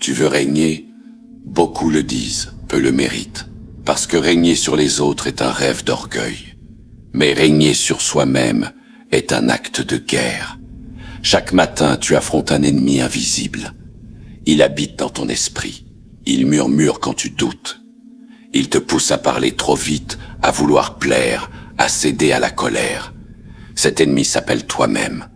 Tu veux régner? Beaucoup le disent, peu le méritent. Parce que régner sur les autres est un rêve d'orgueil. Mais régner sur soi-même est un acte de guerre. Chaque matin, tu affrontes un ennemi invisible. Il habite dans ton esprit. Il murmure quand tu doutes. Il te pousse à parler trop vite, à vouloir plaire, à céder à la colère. Cet ennemi s'appelle toi-même.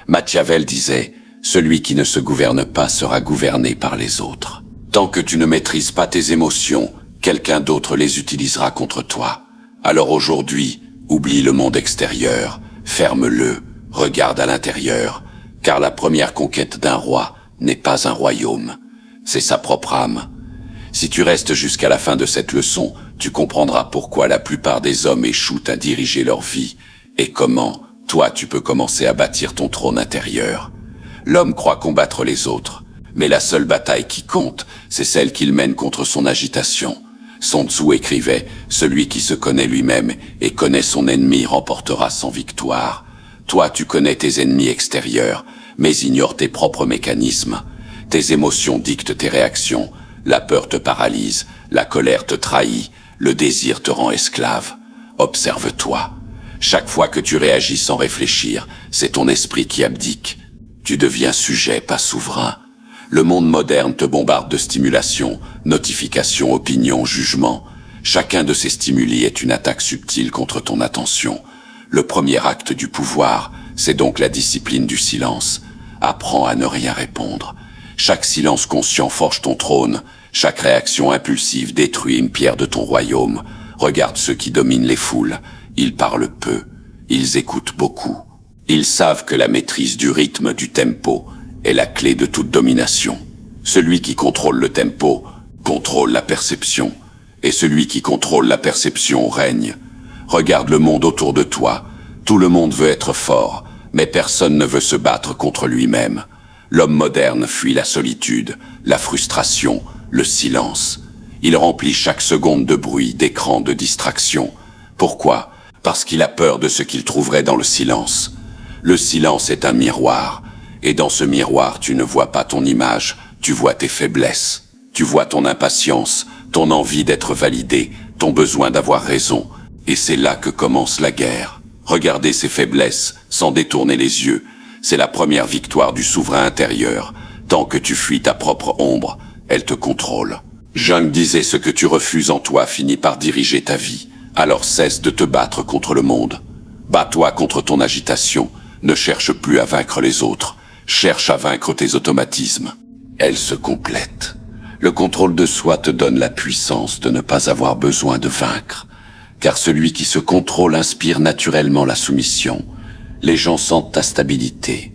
Machiavel disait « Celui qui ne se gouverne pas sera gouverné par les autres ». Tant que tu ne maîtrises pas tes émotions, quelqu'un d'autre les utilisera contre toi. Alors aujourd'hui, oublie le monde extérieur, ferme-le, regarde à l'intérieur, car la première conquête d'un roi n'est pas un royaume, c'est sa propre âme. Si tu restes jusqu'à la fin de cette leçon, tu comprendras pourquoi la plupart des hommes échouent à diriger leur vie, et comment, toi, tu peux commencer à bâtir ton trône intérieur. L'homme croit combattre les autres, mais la seule bataille qui compte, c'est celle qu'il mène contre son agitation. Sun Tzu écrivait « Celui qui se connaît lui-même et connaît son ennemi remportera sans victoire ». Toi, tu connais tes ennemis extérieurs, mais ignores tes propres mécanismes. Tes émotions dictent tes réactions. La peur te paralyse, la colère te trahit, le désir te rend esclave. Observe-toi. Chaque fois que tu réagis sans réfléchir, c'est ton esprit qui abdique. Tu deviens sujet, pas souverain. Le monde moderne te bombarde de stimulations, notifications, opinions, jugements. Chacun de ces stimuli est une attaque subtile contre ton attention. Le premier acte du pouvoir, c'est donc la discipline du silence. Apprends à ne rien répondre. Chaque silence conscient forge ton trône. Chaque réaction impulsive détruit une pierre de ton royaume. Regarde ceux qui dominent les foules. Ils parlent peu. Ils écoutent beaucoup. Ils savent que la maîtrise du rythme, du tempo, est la clé de toute domination. Celui qui contrôle le tempo contrôle la perception, et celui qui contrôle la perception règne. Regarde le monde autour de toi. Tout le monde veut être fort, mais personne ne veut se battre contre lui-même. L'homme moderne fuit la solitude, la frustration, le silence. Il remplit chaque seconde de bruit, d'écran, de distraction. Pourquoi? Parce qu'il a peur de ce qu'il trouverait dans le silence. Le silence est un miroir. Et dans ce miroir, tu ne vois pas ton image, tu vois tes faiblesses. Tu vois ton impatience, ton envie d'être validé, ton besoin d'avoir raison. Et c'est là que commence la guerre. Regarder ses faiblesses, sans détourner les yeux, c'est la première victoire du souverain intérieur. Tant que tu fuis ta propre ombre, elle te contrôle. Jung disait ce que tu refuses en toi finit par diriger ta vie. Alors cesse de te battre contre le monde. Bats-toi contre ton agitation. Ne cherche plus à vaincre les autres. Cherche à vaincre tes automatismes. Elles se complètent. Le contrôle de soi te donne la puissance de ne pas avoir besoin de vaincre. Car celui qui se contrôle inspire naturellement la soumission. Les gens sentent ta stabilité.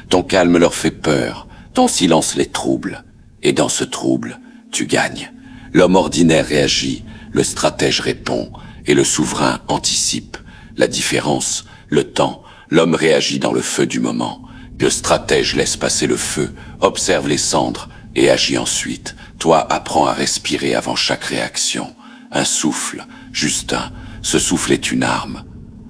Ton calme leur fait peur. Ton silence les trouble. Et dans ce trouble, tu gagnes. L'homme ordinaire réagit, le stratège répond, et le souverain anticipe. La différence, le temps, l'homme réagit dans le feu du moment. Le stratège laisse passer le feu, observe les cendres et agit ensuite. Toi, apprends à respirer avant chaque réaction. Un souffle, juste un. Ce souffle est une arme.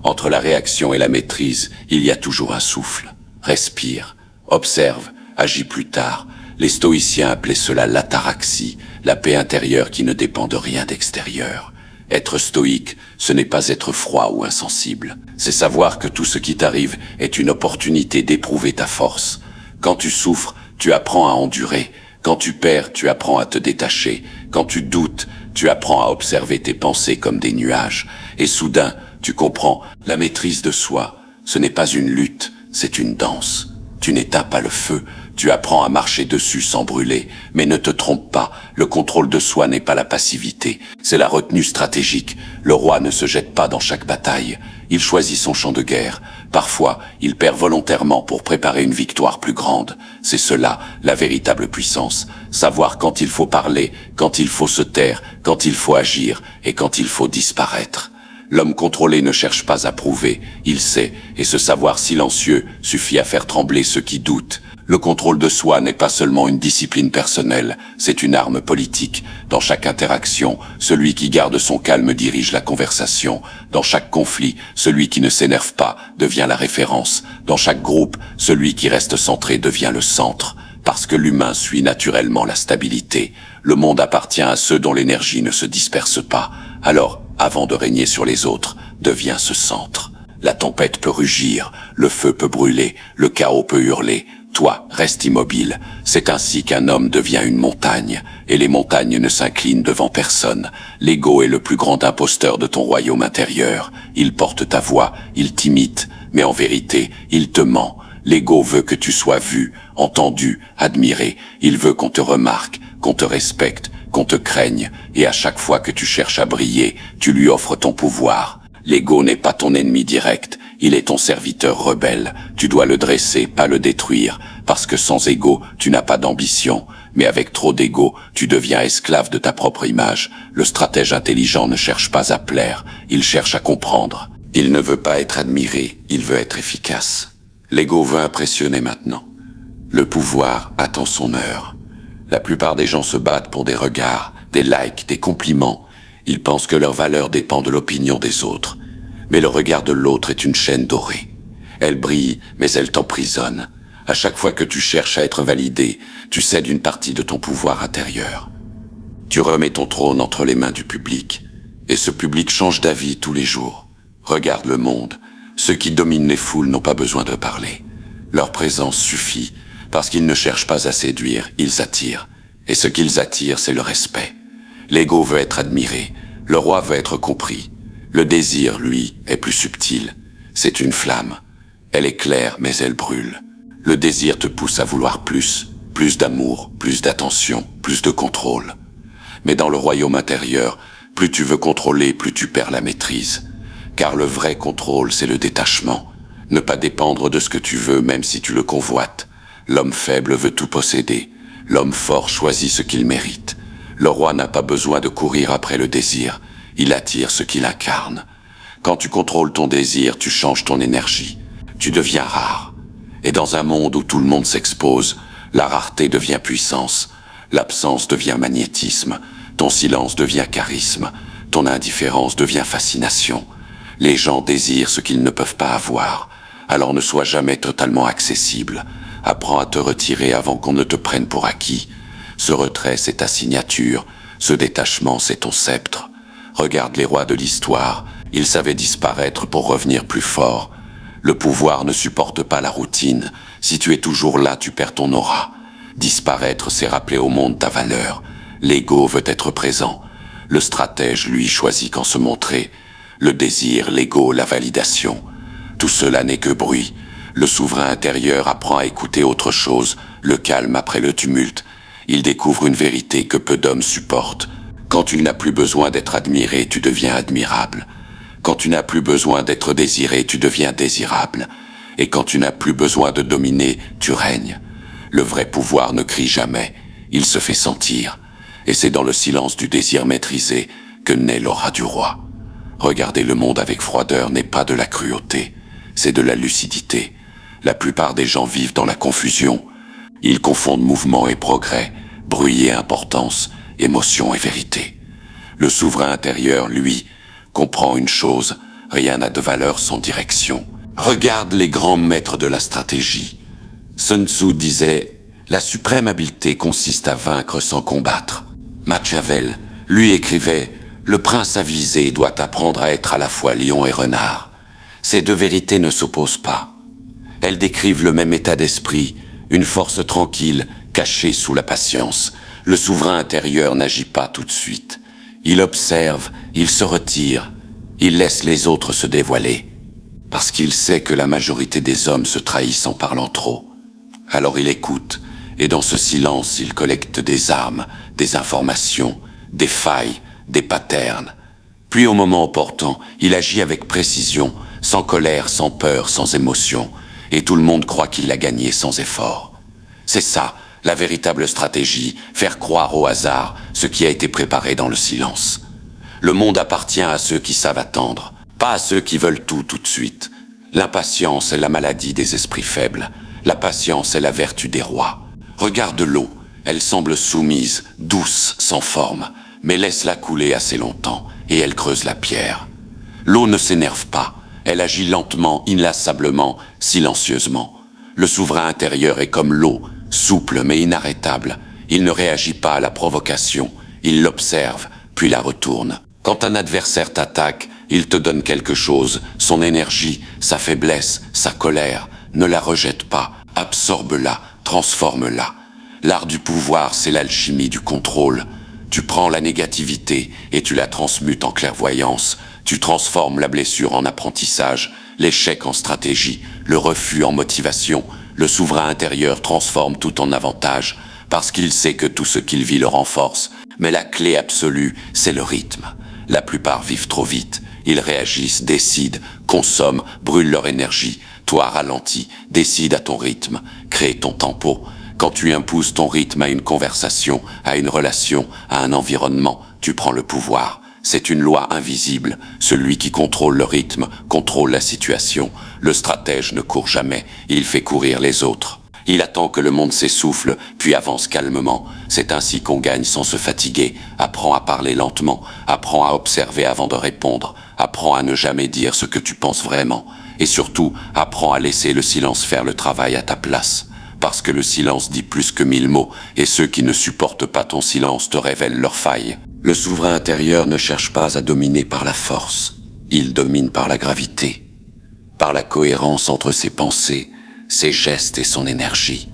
Entre la réaction et la maîtrise, il y a toujours un souffle. Respire, observe, agis plus tard. Les stoïciens appelaient cela l'ataraxie, la paix intérieure qui ne dépend de rien d'extérieur. Être stoïque, ce n'est pas être froid ou insensible. C'est savoir que tout ce qui t'arrive est une opportunité d'éprouver ta force. Quand tu souffres, tu apprends à endurer. Quand tu perds, tu apprends à te détacher. Quand tu doutes, tu apprends à observer tes pensées comme des nuages. Et soudain, tu comprends, la maîtrise de soi, ce n'est pas une lutte, c'est une danse. Tu n'éteins pas le feu, tu apprends à marcher dessus sans brûler. Mais ne te trompe pas, le contrôle de soi n'est pas la passivité, c'est la retenue stratégique. Le roi ne se jette pas dans chaque bataille, il choisit son champ de guerre. Parfois, il perd volontairement pour préparer une victoire plus grande. C'est cela, la véritable puissance. Savoir quand il faut parler, quand il faut se taire, quand il faut agir et quand il faut disparaître. L'homme contrôlé ne cherche pas à prouver, il sait, et ce savoir silencieux suffit à faire trembler ceux qui doutent. Le contrôle de soi n'est pas seulement une discipline personnelle, c'est une arme politique. Dans chaque interaction, celui qui garde son calme dirige la conversation. Dans chaque conflit, celui qui ne s'énerve pas devient la référence. Dans chaque groupe, celui qui reste centré devient le centre. Parce que l'humain suit naturellement la stabilité. Le monde appartient à ceux dont l'énergie ne se disperse pas. Alors, avant de régner sur les autres, deviens ce centre. La tempête peut rugir, le feu peut brûler, le chaos peut hurler. Toi, reste immobile. C'est ainsi qu'un homme devient une montagne, et les montagnes ne s'inclinent devant personne. L'ego est le plus grand imposteur de ton royaume intérieur. Il porte ta voix, il t'imite, mais en vérité, il te ment. L'ego veut que tu sois vu, entendu, admiré. Il veut qu'on te remarque, qu'on te respecte, qu'on te craigne, et à chaque fois que tu cherches à briller, tu lui offres ton pouvoir. L'ego n'est pas ton ennemi direct, il est ton serviteur rebelle. Tu dois le dresser, pas le détruire, parce que sans ego, tu n'as pas d'ambition. Mais avec trop d'ego, tu deviens esclave de ta propre image. Le stratège intelligent ne cherche pas à plaire, il cherche à comprendre. Il ne veut pas être admiré, il veut être efficace. L'ego veut impressionner maintenant. Le pouvoir attend son heure. La plupart des gens se battent pour des regards, des likes, des compliments. Ils pensent que leur valeur dépend de l'opinion des autres. Mais le regard de l'autre est une chaîne dorée. Elle brille, mais elle t'emprisonne. À chaque fois que tu cherches à être validé, tu cèdes une partie de ton pouvoir intérieur. Tu remets ton trône entre les mains du public. Et ce public change d'avis tous les jours. Regarde le monde. Ceux qui dominent les foules n'ont pas besoin de parler. Leur présence suffit, parce qu'ils ne cherchent pas à séduire, ils attirent. Et ce qu'ils attirent, c'est le respect. L'ego veut être admiré, le roi veut être compris. Le désir, lui, est plus subtil. C'est une flamme. Elle est claire, mais elle brûle. Le désir te pousse à vouloir plus d'amour, plus d'attention, plus de contrôle. Mais dans le royaume intérieur, plus tu veux contrôler, plus tu perds la maîtrise. Car le vrai contrôle, c'est le détachement. Ne pas dépendre de ce que tu veux, même si tu le convoites. L'homme faible veut tout posséder. L'homme fort choisit ce qu'il mérite. Le roi n'a pas besoin de courir après le désir. Il attire ce qu'il incarne. Quand tu contrôles ton désir, tu changes ton énergie. Tu deviens rare. Et dans un monde où tout le monde s'expose, la rareté devient puissance. L'absence devient magnétisme. Ton silence devient charisme. Ton indifférence devient fascination. Les gens désirent ce qu'ils ne peuvent pas avoir. Alors ne sois jamais totalement accessible. Apprends à te retirer avant qu'on ne te prenne pour acquis. Ce retrait, c'est ta signature. Ce détachement, c'est ton sceptre. Regarde les rois de l'histoire. Ils savaient disparaître pour revenir plus forts. Le pouvoir ne supporte pas la routine. Si tu es toujours là, tu perds ton aura. Disparaître, c'est rappeler au monde ta valeur. L'ego veut être présent. Le stratège, lui, choisit quand se montrer. Le désir, l'ego, la validation. Tout cela n'est que bruit. Le souverain intérieur apprend à écouter autre chose, le calme après le tumulte. Il découvre une vérité que peu d'hommes supportent. Quand tu n'as plus besoin d'être admiré, tu deviens admirable. Quand tu n'as plus besoin d'être désiré, tu deviens désirable. Et quand tu n'as plus besoin de dominer, tu règnes. Le vrai pouvoir ne crie jamais, il se fait sentir. Et c'est dans le silence du désir maîtrisé que naît l'aura du roi. Regarder le monde avec froideur n'est pas de la cruauté, c'est de la lucidité. La plupart des gens vivent dans la confusion. Ils confondent mouvement et progrès, bruit et importance, émotion et vérité. Le souverain intérieur, lui, comprend une chose, rien n'a de valeur sans direction. Regarde les grands maîtres de la stratégie. Sun Tzu disait « La suprême habileté consiste à vaincre sans combattre ». Machiavel, lui, écrivait « Le prince avisé doit apprendre à être à la fois lion et renard ». Ces deux vérités ne s'opposent pas. Elles décrivent le même état d'esprit, une force tranquille, cachée sous la patience. Le souverain intérieur n'agit pas tout de suite. Il observe, il se retire, il laisse les autres se dévoiler. Parce qu'il sait que la majorité des hommes se trahissent en parlant trop. Alors il écoute, et dans ce silence, il collecte des armes, des informations, des failles, des patterns. Puis au moment opportun, il agit avec précision, sans colère, sans peur, sans émotion. Et tout le monde croit qu'il l'a gagné sans effort. C'est ça, la véritable stratégie, faire croire au hasard ce qui a été préparé dans le silence. Le monde appartient à ceux qui savent attendre, pas à ceux qui veulent tout de suite. L'impatience est la maladie des esprits faibles. La patience est la vertu des rois. Regarde l'eau, elle semble soumise, douce, sans forme, mais laisse-la couler assez longtemps, et elle creuse la pierre. L'eau ne s'énerve pas, elle agit lentement, inlassablement, silencieusement. Le souverain intérieur est comme l'eau, Souple mais inarrêtable, il ne réagit pas à la provocation, il l'observe, puis la retourne. Quand un adversaire t'attaque, il te donne quelque chose, son énergie, sa faiblesse, sa colère. Ne la rejette pas, absorbe-la, transforme-la. L'art du pouvoir, c'est l'alchimie du contrôle. Tu prends la négativité et tu la transmutes en clairvoyance. Tu transformes la blessure en apprentissage, l'échec en stratégie, le refus en motivation. Le souverain intérieur transforme tout en avantage, parce qu'il sait que tout ce qu'il vit le renforce. Mais la clé absolue, c'est le rythme. La plupart vivent trop vite. Ils réagissent, décident, consomment, brûlent leur énergie. Toi, ralentis, décide à ton rythme, crée ton tempo. Quand tu imposes ton rythme à une conversation, à une relation, à un environnement, tu prends le pouvoir. C'est une loi invisible. Celui qui contrôle le rythme contrôle la situation. Le stratège ne court jamais, il fait courir les autres. Il attend que le monde s'essouffle, puis avance calmement. C'est ainsi qu'on gagne sans se fatiguer. Apprends à parler lentement, apprends à observer avant de répondre, apprends à ne jamais dire ce que tu penses vraiment. Et surtout, apprends à laisser le silence faire le travail à ta place. Parce que le silence dit plus que 1000 mots, et ceux qui ne supportent pas ton silence te révèlent leurs failles. Le souverain intérieur ne cherche pas à dominer par la force. Il domine par la gravité, par la cohérence entre ses pensées, ses gestes et son énergie.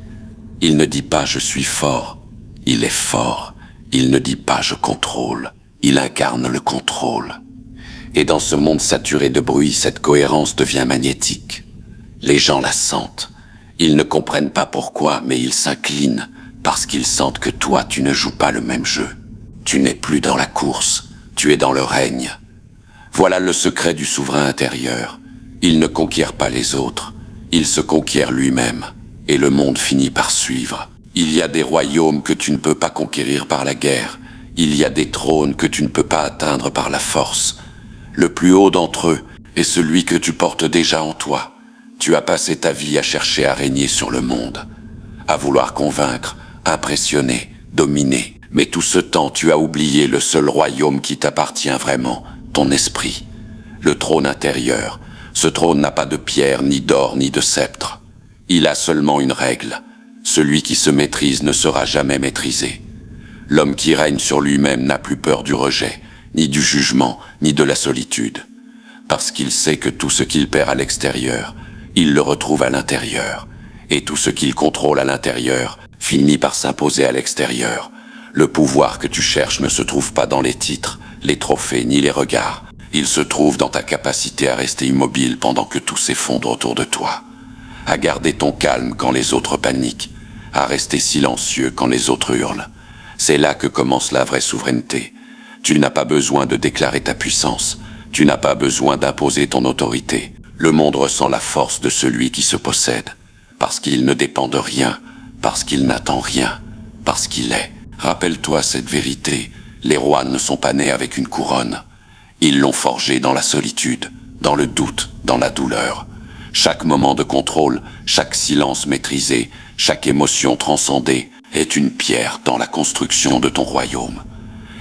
Il ne dit pas « je suis fort », il est fort. Il ne dit pas « je contrôle », il incarne le contrôle. Et dans ce monde saturé de bruit, cette cohérence devient magnétique. Les gens la sentent. Ils ne comprennent pas pourquoi, mais ils s'inclinent, parce qu'ils sentent que toi, tu ne joues pas le même jeu. Tu n'es plus dans la course, tu es dans le règne. Voilà le secret du souverain intérieur. Il ne conquiert pas les autres, il se conquiert lui-même, et le monde finit par suivre. Il y a des royaumes que tu ne peux pas conquérir par la guerre. Il y a des trônes que tu ne peux pas atteindre par la force. Le plus haut d'entre eux est celui que tu portes déjà en toi. Tu as passé ta vie à chercher à régner sur le monde, à vouloir convaincre, impressionner, dominer. Mais tout ce temps, tu as oublié le seul royaume qui t'appartient vraiment, ton esprit. Le trône intérieur. Ce trône n'a pas de pierre, ni d'or, ni de sceptre. Il a seulement une règle. Celui qui se maîtrise ne sera jamais maîtrisé. L'homme qui règne sur lui-même n'a plus peur du rejet, ni du jugement, ni de la solitude. Parce qu'il sait que tout ce qu'il perd à l'extérieur, il le retrouve à l'intérieur. Et tout ce qu'il contrôle à l'intérieur finit par s'imposer à l'extérieur. Le pouvoir que tu cherches ne se trouve pas dans les titres, les trophées, ni les regards. Il se trouve dans ta capacité à rester immobile pendant que tout s'effondre autour de toi. À garder ton calme quand les autres paniquent. À rester silencieux quand les autres hurlent. C'est là que commence la vraie souveraineté. Tu n'as pas besoin de déclarer ta puissance. Tu n'as pas besoin d'imposer ton autorité. Le monde ressent la force de celui qui se possède. Parce qu'il ne dépend de rien. Parce qu'il n'attend rien. Parce qu'il est. Rappelle-toi cette vérité. Les rois ne sont pas nés avec une couronne. Ils l'ont forgée dans la solitude, dans le doute, dans la douleur. Chaque moment de contrôle, chaque silence maîtrisé, chaque émotion transcendée est une pierre dans la construction de ton royaume.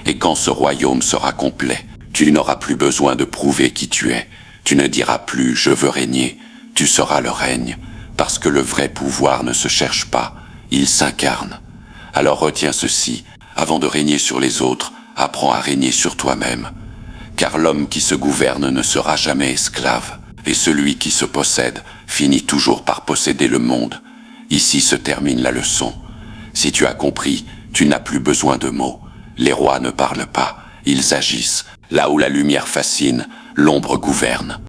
Et quand ce royaume sera complet, tu n'auras plus besoin de prouver qui tu es. Tu ne diras plus « je veux régner », tu seras le règne. Parce que le vrai pouvoir ne se cherche pas, il s'incarne. Alors retiens ceci, avant de régner sur les autres, apprends à régner sur toi-même. Car l'homme qui se gouverne ne sera jamais esclave, et celui qui se possède finit toujours par posséder le monde. Ici se termine la leçon. Si tu as compris, tu n'as plus besoin de mots. Les rois ne parlent pas, ils agissent. Là où la lumière fascine, l'ombre gouverne.